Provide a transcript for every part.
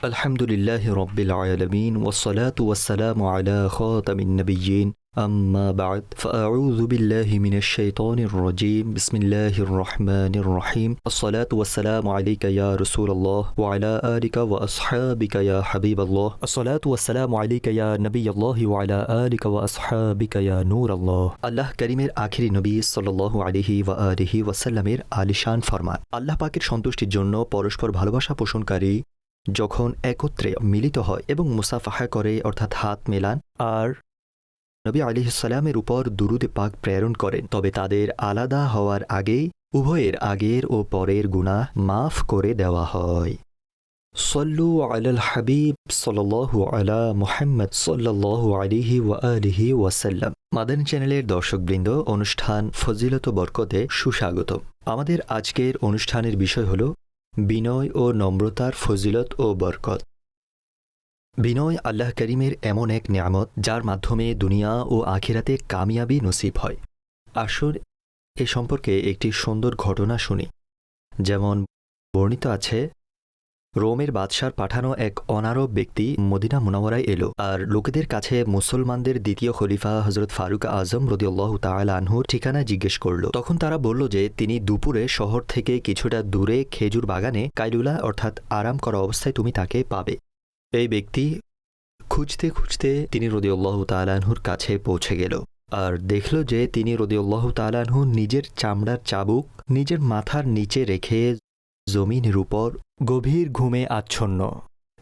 আলহামদুলিল্লাহি রাব্বিল আলামিন ওয়াসসালাতু ওয়াসসালামু আলা খাতামিন নাবিয়্যিন আম্মা বা'দ ফাআউযু বিল্লাহি মিনাশ শাইতানির রাজীম বিসমিল্লাহির রহমানির রহিম আসসালাতু ওয়াসসালামু আলাইকা ইয়া রাসূলুল্লাহ ওয়া আলা আলিকা ওয়া আসহাবিকা ইয়া হাবিবাল্লাহ আসসালাতু ওয়াসসালামু আলাইকা ইয়া নবিয়াল্লাহ ওয়া আলা আলিকা ওয়া আসহাবিকা ইয়া নূরাল্লাহ। আল্লাহ কারীমের আখিরি নবী সাল্লাল্লাহু আলাইহি ওয়া আলিহি ওয়াসাল্লামের আলিশান ফরমান, আল্লাহ পাকের সন্তুষ্টির জন্য পরস্পর ভালোবাসা পোষণকারী যখন একত্রে মিলিত হয় এবং মুসাফাহা করে অর্থাৎ হাত মেলান আর নবী আলাইহিস সালামের উপর দুরুদ পাক প্রেরণ করেন, তবে তাদের আলাদা হওয়ার আগেই উভয়ের আগের ও পরের গুনাহ মাফ করে দেওয়া হয়। সল্লু আলাল হাবিব সাল্লাল্লাহু আলা মুহাম্মদ সাল্লাল্লাহু আলাইহি ওয়া আলিহি ওয়াসাল্লাম। মাদানী চ্যানেলের দর্শকবৃন্দ, অনুষ্ঠান ফজিলত ও বরকতে সুস্বাগত। আমাদের আজকের অনুষ্ঠানের বিষয় হল বিনয় ও নম্রতার ফজিলত ও বরকত। বিনয় আল্লাহ করিমের এমন এক নিয়ামত যার মাধ্যমে দুনিয়া ও আখিরাতে কামিয়াবি নসিব হয়। আসুন এ সম্পর্কে একটি সুন্দর ঘটনা শুনি। যেমন বর্ণিত আছে, রোমের বাদশার পাঠানো এক অনারব ব্যক্তি মদিনা মুনাওয়ারায় এলো আর লোকেদের কাছে মুসলমানদের দ্বিতীয় খলিফা হযরত ফারুক আজম রাদিয়াল্লাহু তাআলা আনহুর ঠিকানা জিজ্ঞেস করল। তখন তারা বলল যে তিনি দুপুরে শহর থেকে কিছুটা দূরে খেজুর বাগানে কাইলুলা অর্থাৎ আরাম করা অবস্থায় তুমি তাকে পাবে। এই ব্যক্তি খুঁজতে খুঁজতে তিনি রাদিয়াল্লাহু তাআলা আনহুর কাছে পৌঁছে গেল আর দেখল যে তিনি রাদিয়াল্লাহু তাআলা আনহু নিজের চামড়ার চাবুক নিজের মাথার নিচে রেখে জমিনের উপর গভীর ঘুমে আচ্ছন্ন।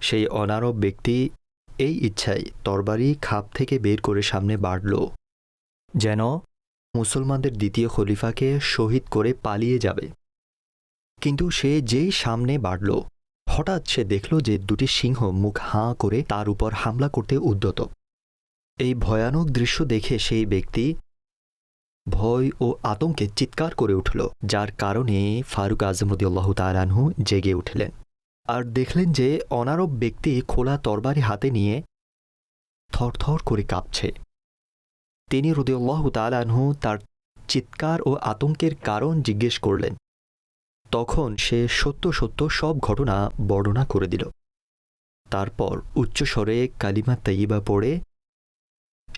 সেই অনারব ব্যক্তি এই ইচ্ছায় তরবারি খাপ থেকে বের করে সামনে বাড়ল, যেন মুসলমানদের দ্বিতীয় খলিফাকে শহীদ করে পালিয়ে যাবে। কিন্তু সে যেই সামনে বাড়ল, হঠাৎ সে দেখল যে দুটি সিংহ মুখ হাঁ করে তার উপর হামলা করতে উদ্যত। এই ভয়ানক দৃশ্য দেখে সেই ব্যক্তি ভয় ও আতঙ্কে চিৎকার করে উঠল, যার কারণে ফারুক আজম রাদিয়াল্লাহু তাআলা আনহু জেগে উঠলেন আর দেখলেন যে অনারব ব্যক্তি খোলা তরবারি হাতে নিয়ে থরথর করে কাঁপছে। তিনি রাদিয়াল্লাহু তাআলা আনহু তার চিৎকার ও আতঙ্কের কারণ জিজ্ঞেস করলেন। তখন সে সত্য সত্য সব ঘটনা বর্ণনা করে দিল। তারপর উচ্চস্বরে কালিমা তাইয়্যিবা পড়ে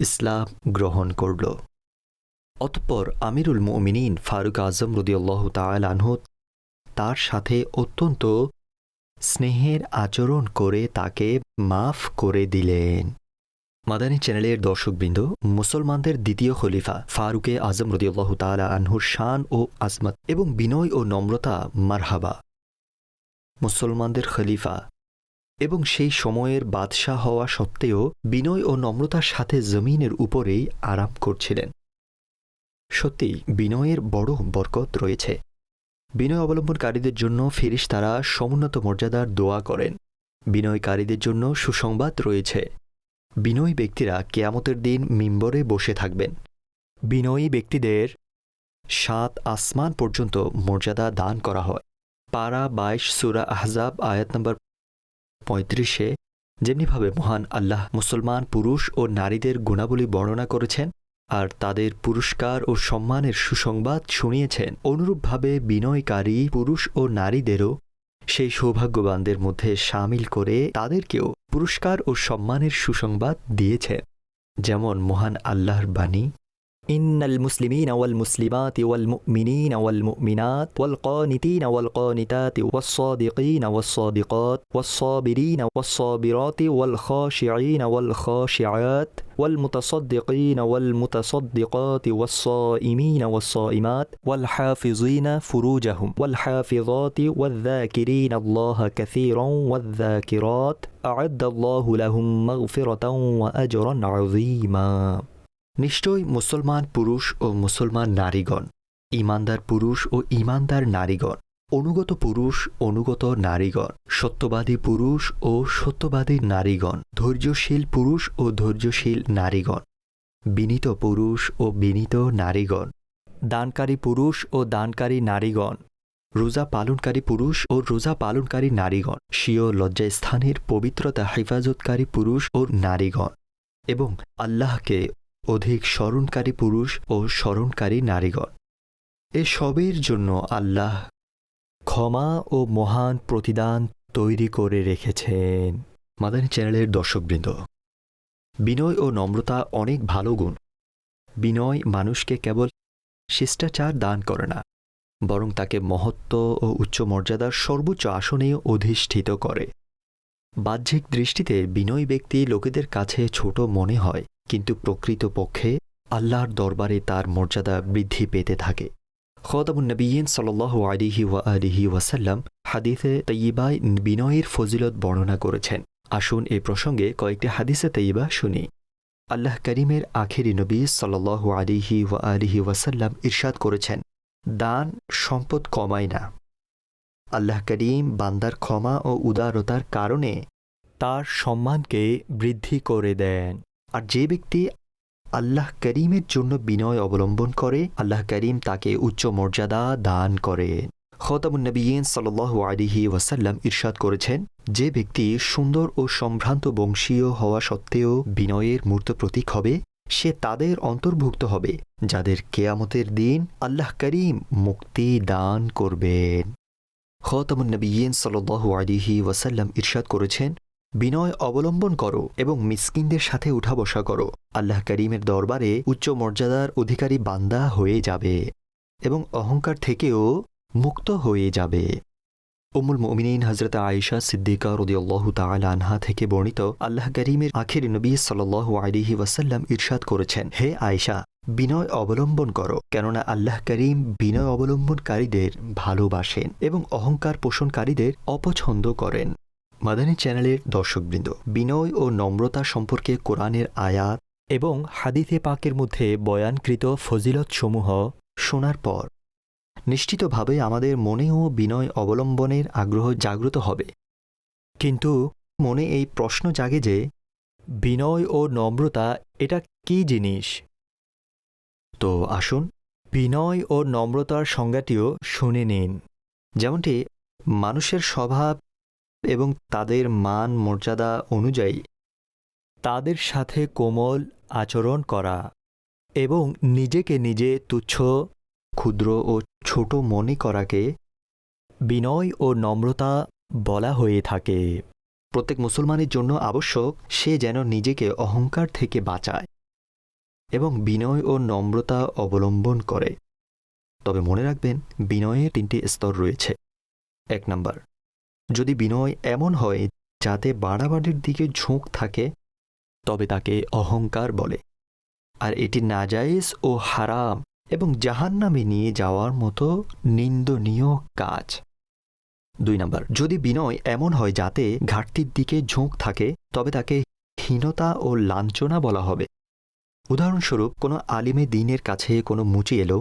ইসলাম গ্রহণ করল। অতঃপর আমিরুল মুমিনিন ফারুক আজম রাদিয়াল্লাহু তাআলা আনহু তার সাথে অত্যন্ত স্নেহের আচরণ করে তাকে মাফ করে দিলেন। মাদানী চ্যানেলের দর্শকবৃন্দ, মুসলমানদের দ্বিতীয় খলিফা ফারুকে আজম রাদিয়াল্লাহু তাআলা আনহুর শান ও আজমত এবং বিনয় ও নম্রতা মারহাবা। মুসলমানদের খলিফা এবং সেই সময়ের বাদশাহ হওয়া সত্ত্বেও বিনয় ও নম্রতার সাথে জমিনের উপরেই আরাম করছিলেন। সত্যি বিনয়ের বড় বরকত রয়েছে। বিনয় অবলম্বনকারীদের জন্য ফেরেশতারা সমুন্নত মর্যাদার দোয়া করেন। বিনয়কারীদের জন্য সুসংবাদ রয়েছে। বিনয়ী ব্যক্তিরা কিয়ামতের দিন মিম্বরে বসে থাকবেন। বিনয়ী ব্যক্তিদের ৭ আসমান পর্যন্ত মর্যাদা দান করা হয়। পারা ২২ সূরা আহজাব আয়াত নম্বর ৩৫-এ যেমনিভাবে মহান আল্লাহ মুসলমান পুরুষ ও নারীদের গুণাবলী বর্ণনা করেছেন আর তাদের পুরস্কার ও সম্মানের সুসংবাদ শুনিয়েছেন, অনুরূপভাবে বিনয়কারী পুরুষ ও নারীদেরও সেই সৌভাগ্যবানদের মধ্যে শামিল করে তাদেরকেও পুরস্কার ও সম্মানের সুসংবাদ দিয়েছেন। যেমন মহান আল্লাহর বাণী, ইন্নাল মুসলিমিনা ওয়াল মুসলিমাতি ওয়াল মুমিনিনা ওয়াল মুমিনাত ওয়াল কানিতিনা ওয়াল কানিতাতি ওয়াস সাদিকিনা ওয়াস সাদিকাত ওয়াস সাবিরিনা ওয়াস সাবিরাতি ওয়াল খাশিঈনা ওয়াল খাশিআত ওয়াল মুতাসাদ্দিকিনা ওয়াল মুতাসাদ্দিকাতি ওয়াস সাইমিনা ওয়াস সাইমাত ওয়াল হাফিজিনা ফুরুজাহুম ওয়াল হাফিযাতি ওয়াল যাকিরিনা আল্লাহা কাসীরান ওয়াল যাকিরাত আ'আদ্দাল্লাহু লাহুম মাগফিরাতান ওয়া আজরান আযীমা। নিশ্চয় মুসলমান পুরুষ ও মুসলমান নারীগণ, ঈমানদার পুরুষ ও ঈমানদার নারীগণ, অনুগত পুরুষ অনুগত নারীগণ, সত্যবাদী পুরুষ ও সত্যবাদী নারীগণ, ধৈর্যশীল পুরুষ ও ধৈর্যশীল নারীগণ, বিনীত পুরুষ ও বিনীত নারীগণ, দানকারী পুরুষ ও দানকারী নারীগণ, রোজা পালনকারী পুরুষ ও রোজা পালনকারী নারীগণ, স্বীয় লজ্জাস্থানের পবিত্রতা হেফাজতকারী পুরুষ ও নারীগণ এবং আল্লাহকে অধিক স্মরণকারী পুরুষ ও স্মরণকারী নারীগণ। এসবের জন্য আল্লাহ ক্ষমা ও মহান প্রতিদান তৈরি করে রেখেছেন। মাদানী চ্যানেলের দর্শকবৃন্দ, বিনয় ও নম্রতা অনেক ভালো গুণ। বিনয় মানুষকে কেবল শিষ্টাচার দান করে না, বরং তাকে মহত্ব ও উচ্চ মর্যাদার সর্বোচ্চ আসনে অধিষ্ঠিত করে। বাহ্যিক দৃষ্টিতে বিনয়ী ব্যক্তি লোকেদের কাছে ছোট মনে হয়, কিন্তু প্রকৃতপক্ষে আল্লাহর দরবারে তার মর্যাদা বৃদ্ধি পেতে থাকে। খাতামুন নবিয়্যিন সাল্লাল্লাহু আলাইহি ওয়া আলিহি ওয়াসাল্লাম হাদিসে তাইয়্যিবায় বিনয়ের ফজিলত বর্ণনা করেছেন। আসুন এ প্রসঙ্গে কয়েকটি হাদিসে তাইয়্যিবা শুনি। আল্লাহ করিমের আখিরি নবী সাল্লাল্লাহু আলাইহি ওয়া আলিহি ওয়াসাল্লাম ইরশাদ করেছেন, দান সম্পদ কমায় না। আল্লাহ করিম বান্দার ক্ষমা ও উদারতার কারণে তার সম্মানকে বৃদ্ধি করে দেন। আর যে ব্যক্তি আল্লাহ করিমের জন্য বিনয় অবলম্বন করে, আল্লাহ করিম তাকে উচ্চ মর্যাদা দান করেন। খাতামুন নবিয়্যিন সাল্লাল্লাহু আলাইহি ওয়াসাল্লাম ইরশাদ করেছেন, যে ব্যক্তি সুন্দর ও সম্ভ্রান্ত বংশীয় হওয়া সত্ত্বেও বিনয়ের মূর্ত প্রতীক হবে, সে তাদের অন্তর্ভুক্ত হবে যাদের কেয়ামতের দিন আল্লাহ করিম মুক্তি দান করবেন। খাতামুন নবিয়্যিন সাল্লাল্লাহু আলাইহি ওয়াসাল্লাম ইরশাদ করেছেন, বিনয় অবলম্বন করো এবং মিসকিনদের সাথে উঠা বসা করো, আল্লাহ করিমের দরবারে উচ্চ মর্যাদার অধিকারী বান্দা হয়ে যাবে এবং অহংকার থেকেও মুক্ত হয়ে যাবে। উম্মুল মুমিনিন হযরত আয়েশা সিদ্দিকা রাদিয়াল্লাহু তাআলা আনহা থেকে বর্ণিত, আল্লাহ করিমের আখির নবী সাল্লাল্লাহু আলাইহি ওয়াসাল্লাম ইরশাদ করেছেন, হে আয়েশা, বিনয় অবলম্বন করো, কেননা আল্লাহ করিম বিনয় অবলম্বনকারীদের ভালোবাসেন এবং অহংকার পোষণকারীদের অপছন্দ করেন। মাদানী চ্যানেলের দর্শকবৃন্দ, বিনয় ও নম্রতা সম্পর্কে কোরআনের আয়াত এবং হাদিসে পাকের মধ্যে বয়ানকৃত ফজিলতসমূহ শোনার পর নিশ্চিতভাবে আমাদের মনেও বিনয় অবলম্বনের আগ্রহ জাগ্রত হবে। কিন্তু মনে এই প্রশ্ন জাগে যে বিনয় ও নম্রতা এটা কী জিনিস? তো আসুন বিনয় ও নম্রতার সংজ্ঞাটিও শুনে নিন। যেমনটি মানুষের স্বভাব এবং তাদের মান মর্যাদা অনুযায়ী তাদের সাথে কোমল আচরণ করা এবং নিজেকে নিজে তুচ্ছ, ক্ষুদ্র ও ছোট মনে করাকে বিনয় ও নম্রতা বলা হয়ে থাকে। প্রত্যেক মুসলমানের জন্য আবশ্যক সে যেন নিজেকে অহংকার থেকে বাঁচায় এবং বিনয় ও নম্রতা অবলম্বন করে। তবে মনে রাখবেন, বিনয়ের 3টি স্তর রয়েছে। 1 নাম্বার, যদি বিনয় এমন হয় যাতে বাড়াবাড়ির দিকে ঝোঁক থাকে, তবে তাকে অহংকার বলে, আর এটি নাজায়েজ ও হারাম এবং জাহান্নামে নিয়ে যাওয়ার মতো নিন্দনীয় কাজ। 2 নাম্বার, যদি বিনয় এমন হয় যাতে ঘাটতির দিকে ঝোঁক থাকে, তবে তাকে হীনতা ও লাঞ্ছনা বলা হবে। উদাহরণস্বরূপ, কোনো আলিমে দ্বীনের কাছে কোনো মুচি এলো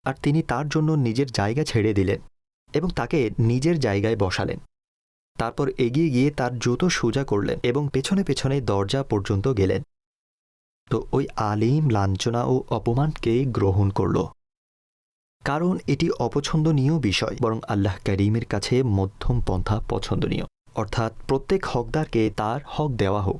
আর তিনি তার জন্য নিজের জায়গা ছেড়ে দিলেন এবং তাকে নিজের জায়গায় বসালেন। তারপর এগিয়ে গিয়ে তার জুতো সোজা করলেন এবং পেছনে পেছনে দরজা পর্যন্ত গেলেন। তো ওই আলিম লাঞ্ছনা ও অপমানকে গ্রহণ করল, কারণ এটি অপছন্দনীয় বিষয়। বরং আল্লাহ করিমের কাছে মধ্যম পন্থা পছন্দনীয়, অর্থাৎ প্রত্যেক হকদারকে তার হক দেওয়া হোক।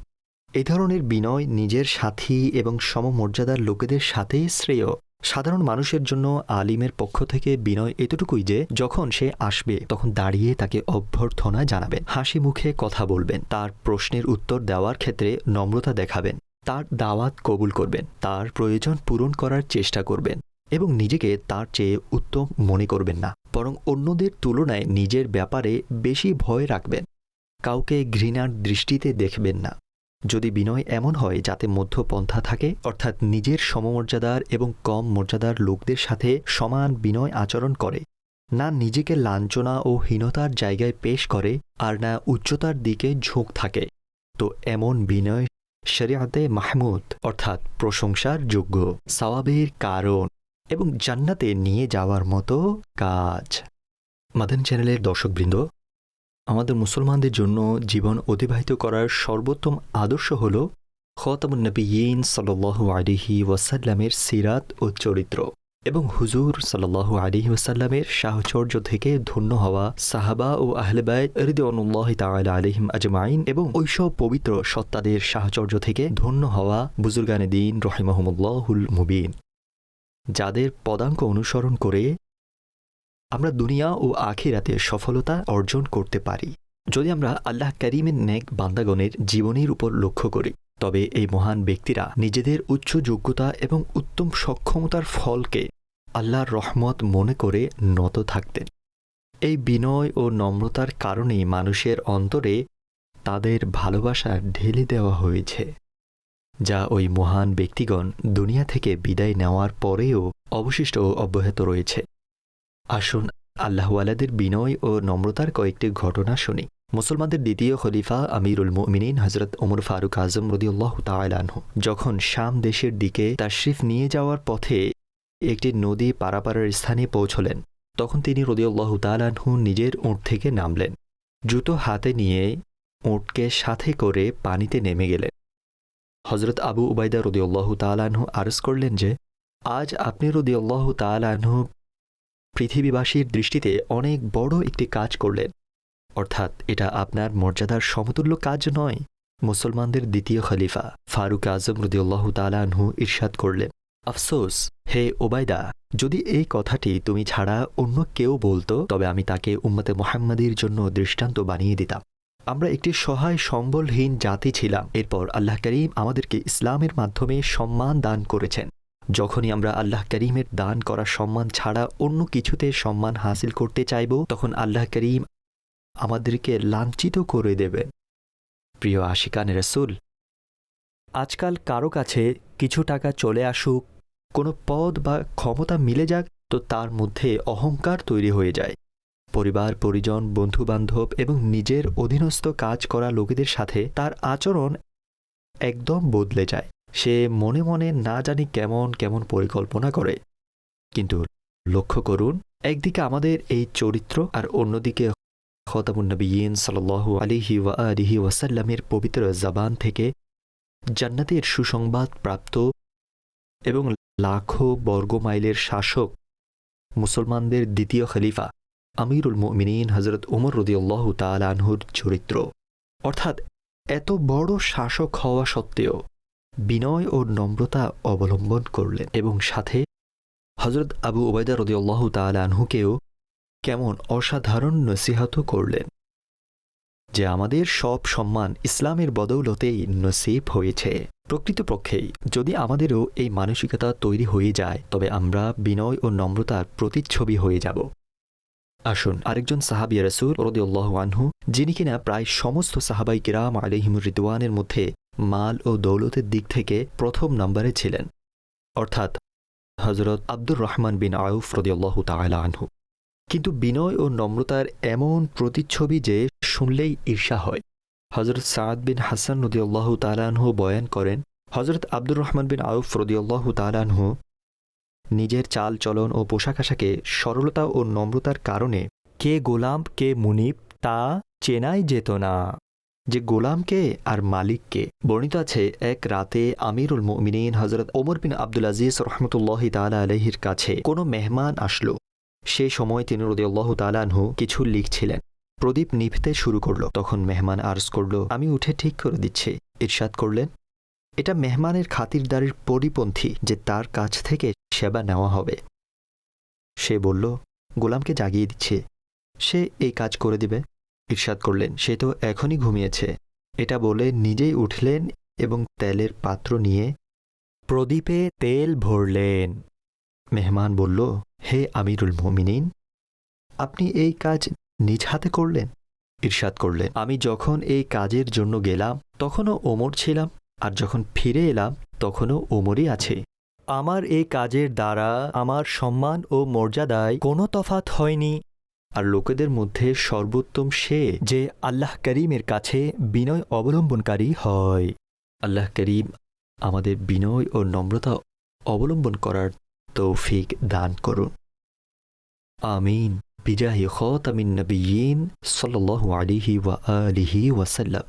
এ ধরনের বিনয় নিজের সাথী এবং সমমর্যাদার লোকেদের সাথেই শ্রেয়। সাধারণ মানুষের জন্য আলিমের পক্ষ থেকে বিনয় এতটুকুই যে যখন সে আসবে তখন দাঁড়িয়ে তাকে অভ্যর্থনা জানাবেন, হাসি মুখে কথা বলবেন, তার প্রশ্নের উত্তর দেওয়ার ক্ষেত্রে নম্রতা দেখাবেন, তার দাওয়াত কবুল করবেন, তার প্রয়োজন পূরণ করার চেষ্টা করবেন এবং নিজেকে তার চেয়ে উত্তম মনে করবেন না, বরং অন্যদের তুলনায় নিজের ব্যাপারে বেশি ভয় রাখবেন। কাউকে ঘৃণার দৃষ্টিতে দেখবেন না। যদি বিনয় এমন হয় যাতে মধ্যপন্থা থাকে, অর্থাৎ নিজের সমমর্যাদার এবং কম মর্যাদার লোকদের সাথে সমান বিনয় আচরণ করে, না নিজেকে লাঞ্ছনা ও হীনতার জায়গায় পেশ করে, আর না উচ্চতার দিকে ঝোঁক থাকে, তো এমন বিনয় শরিয়াতে মাহমুদ অর্থাৎ প্রশংসার যোগ্য, সওয়াবের কারণ এবং জান্নাতে নিয়ে যাওয়ার মতো কাজ। মাদানী চ্যানেলের দর্শকবৃন্দ, আমাদের মুসলমানদের জন্য জীবন অতিবাহিত করার সর্বোত্তম আদর্শ হল খাতামুন নবিয়্যিন সাল্লাল্লাহু আলাইহি ওয়াসাল্লামের সিরাত ও চরিত্র এবং হুজুর সাল্লাল্লাহু আলাইহি ওয়াসাল্লামের সাহচর্য থেকে ধন্য হওয়া সাহাবা ও আহলে বায়ত রিদওয়ানুল্লাহি তাআলা আলাইহিম আজমাইন এবং ওইসব পবিত্র সত্তাদের সাহচর্য থেকে ধন্য হওয়া বুজুর্গানে দ্বীন রহিমাহুমুল্লাহুল মুবিন, যাদের পদাঙ্ক অনুসরণ করে আমরা দুনিয়া ও আখিরাতে সফলতা অর্জন করতে পারি। যদি আমরা আল্লাহ করিমের নেক বান্দাগণের জীবনের উপর লক্ষ্য করি, তবে এই মহান ব্যক্তিরা নিজেদের উচ্চ যোগ্যতা এবং উত্তম সক্ষমতার ফলকে আল্লাহর রহমত মনে করে নত থাকতেন। এই বিনয় ও নম্রতার কারণেই মানুষের অন্তরে তাদের ভালোবাসা ঢেলে দেওয়া হয়েছে, যা ওই মহান ব্যক্তিগণ দুনিয়া থেকে বিদায় নেওয়ার পরেও অবশিষ্ট ও অব্যাহত রয়েছে। আসুন আল্লাহওয়ালাদের বিনয় ও নম্রতার কয়েকটি ঘটনা শুনি। মুসলমানদের দ্বিতীয় খলিফা আমিরুল মুমিনিন হজরত ওমর ফারুক আজম রাদিয়াল্লাহু তাআলা আনহু যখন শাম দেশের দিকে তাশরিফ নিয়ে যাওয়ার পথে একটি নদী পারাপারের স্থানে পৌঁছলেন, তখন তিনি রাদিয়াল্লাহু তাআলা আনহু নিজের উট থেকে নামলেন, জুতো হাতে নিয়ে উটকে সাথে করে পানিতে নেমে গেলেন। হজরত আবু উবাইদা রাদিয়াল্লাহু তাআলা আনহু আরজ করলেন যে, আজ আপনি রাদিয়াল্লাহু তাআলা আনহু পৃথিবীবাসীর দৃষ্টিতে অনেক বড় একটি কাজ করলেন, অর্থাৎ এটা আপনার মর্যাদার সমতুল্য কাজ নয়। মুসলমানদের দ্বিতীয় খলিফা ফারুক আজম রাদিয়াল্লাহু তাআলা আনহু ইরশাদ করলেন, আফসোস হে ওবায়দা, যদি এই কথাটি তুমি ছাড়া অন্য কেউ বলতো, তবে আমি তাকে উম্মতে মুহাম্মাদীর জন্য দৃষ্টান্ত বানিয়ে দিতাম। আমরা একটি সহায় সম্বলহীন জাতি ছিলাম। এরপর আল্লাহ করিম আমাদেরকে ইসলামের মাধ্যমে সম্মান দান করেছেন। যখনই আমরা আল্লাহ করিমের দান করা সম্মান ছাড়া অন্য কিছুতে সম্মান হাসিল করতে চাইব, তখন আল্লাহ করিম আমাদেরকে লাঞ্ছিত করে দেবেন। প্রিয় আশিকানে রাসূল, আজকাল কারো কাছে কিছু টাকা চলে আসুক, কোনো পদ বা ক্ষমতা মিলে যাক, তো তার মধ্যে অহংকার তৈরি হয়ে যায়। পরিবার পরিজন, বন্ধুবান্ধব এবং নিজের অধীনস্থ কাজ করা লোকেদের সাথে তার আচরণ একদম বদলে যায়। সে মনে মনে না জানি কেমন কেমন পরিকল্পনা করে। কিন্তু লক্ষ্য করুন, একদিকে আমাদের এই চরিত্র আর অন্যদিকে খতামুন নবিয়্যিন সাল্লাল্লাহু আলাইহি ওয়া আলিহি ওয়াসাল্লামের পবিত্র জবান থেকে জান্নাতের সুসংবাদ প্রাপ্ত এবং লাখো বর্গমাইলের শাসক মুসলমানদের দ্বিতীয় খলিফা আমিরুল মুমিনিন হজরত ওমর রাদিয়াল্লাহু তাআলা আনহুর চরিত্র। অর্থাৎ এত বড় শাসক হওয়া সত্ত্বেও বিনয় ও নম্রতা অবলম্বন করলেন, এবং সাথে হজরত আবু উবাইদা রাদিয়াল্লাহু তাআলা আনহুকেও কেমন অসাধারণ নসিহতও করলেন যে আমাদের সব সম্মান ইসলামের বদৌলতেই নসিব হয়েছে। প্রকৃতপক্ষেই যদি আমাদেরও এই মানসিকতা তৈরি হয়ে যায়, তবে আমরা বিনয় ও নম্রতার প্রতিচ্ছবি হয়ে যাব। আসুন আরেকজন সাহাবী রাসূল রাদিয়াল্লাহু আনহু, যিনি কিনা প্রায় সমস্ত সাহাবায়ে কিরাম আলাইহিমুর রিদওয়ানের মধ্যে মাল ও দৌলতের দিক থেকে প্রথম নম্বরে ছিলেন, অর্থাৎ হযরত আব্দুর রহমান বিন আউফ রাদিয়াল্লাহু তাআলা আনহু। কিন্তু বিনয় ও নম্রতার এমন প্রতিচ্ছবি যে শুনলেই ঈর্ষা হয়। হযরত সাদ বিন হাসান রাদিয়াল্লাহু তাআলা আনহু বয়ান করেন, হযরত আব্দুর রহমান বিন আউফ রাদিয়াল্লাহু তাআলা আনহু নিজের চাল চলন ও পোশাক আশাকে সরলতা ও নম্রতার কারণে কে গোলাম কে মুনিব তা চেনাই যেত না, যে গোলামকে আর মালিককে। বর্ণিত আছে, এক রাতে আমিরুল মুমিনিন হযরত ওমর বিন আব্দুল আজিজ রাহমাতুল্লাহি তাআলা আলাইহির কাছে কোনো মেহমান আসলো। সেই সময় তিনি রাদিয়াল্লাহু তাআলা আনহু কিছু লিখছিলেন। প্রদীপ নিভতে শুরু করল। তখন মেহমান আরজ করল, আমি উঠে ঠিক করে দিচ্ছি। ইরশাদ করলেন, এটা মেহমানের খাতিরদারির পরিপন্থী যে তার কাছ থেকে সেবা নেওয়া হবে। সে বলল, গোলামকে জাগিয়ে দিচ্ছে, সে এই কাজ করে দিবে। ইরশাদ করলেন, সে তো এখনই ঘুমিয়েছে। এটা বলে নিজেই উঠলেন এবং তেলের পাত্র নিয়ে প্রদীপে তেল ভরলেন। মেহমান বলল, হে আমিরুল মুমিনিন, আপনি এই কাজ নিজ হাতে করলেন? ইরশাদ করলেন, আমি যখন এই কাজের জন্য গেলাম তখনও ওমর ছিলাম, আর যখন ফিরে এলাম তখনও ওমরই আছে। আমার এই কাজের দ্বারা আমার সম্মান ও মর্যাদায় কোনো তফাৎ হয়নি। আর লোকেদের মধ্যে সর্বোত্তম সে যে আল্লাহ করিমের কাছে বিনয় অবলম্বনকারী হয়। আল্লাহ করিম আমাদের বিনয় ও নম্রতা অবলম্বন করার তৌফিক দান করুন। আমিন। বিজাহি খাতামিন নবিয়্যিন সাল্লাল্লাহু আলাইহি ওয়া আলিহি ওয়াসাল্লাম।